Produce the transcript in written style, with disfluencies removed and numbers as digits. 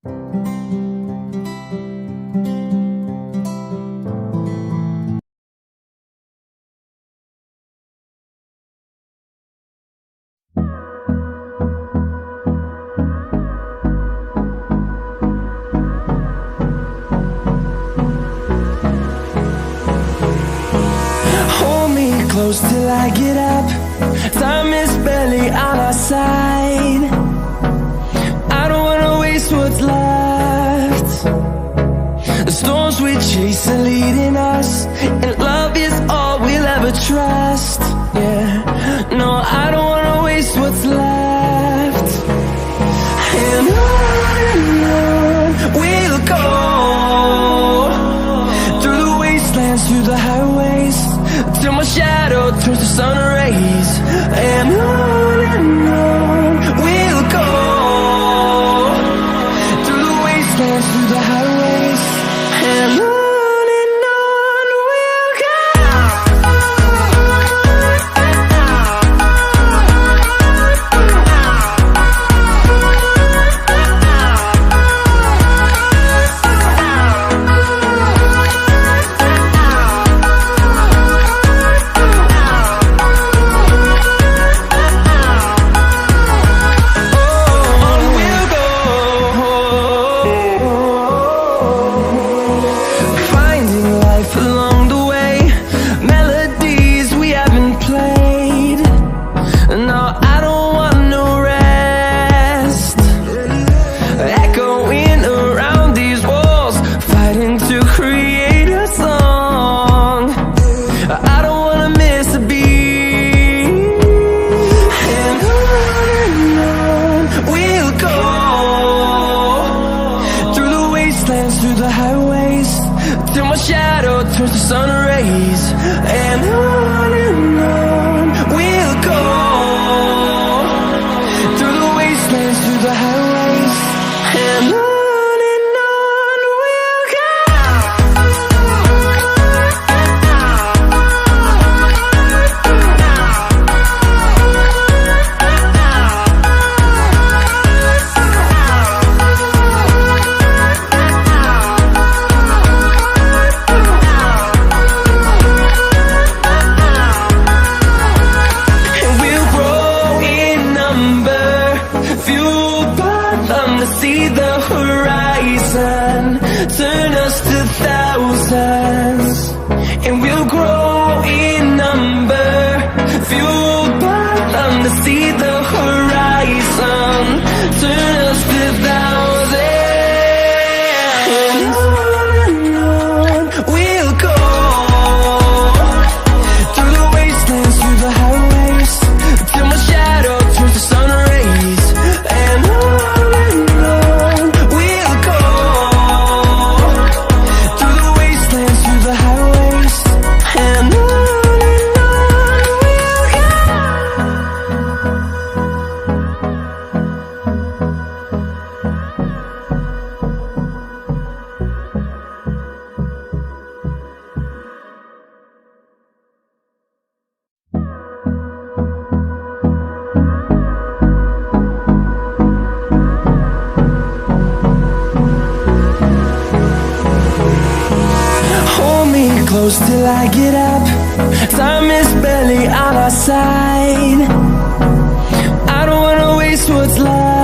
Hold me close till I get up. Time is barely on our side. I don't wanna waste what's left. The storms we chase are leading us, and love is all we'll ever trust. Yeah, no, I don't wanna waste what's left. And on we'll go, through the wastelands, through the highways, till my shadow turns to sun rays. And on we'll go, through the wastelands, through the highways, and on we'll go. Through the highways, till my shadow turns to sun rays. And on we'll go, through the wastelands, through the highways, and on we'll go. See the horizon, turn us to thousands, and we'll grow in number, fueled by them. To see the horizon, turn us to thousands, and on we'll go, through the wastelands, through the highways, till my shadow turns to sun rays. And close till I get up. Time is barely on our side. I don't wanna waste what's left.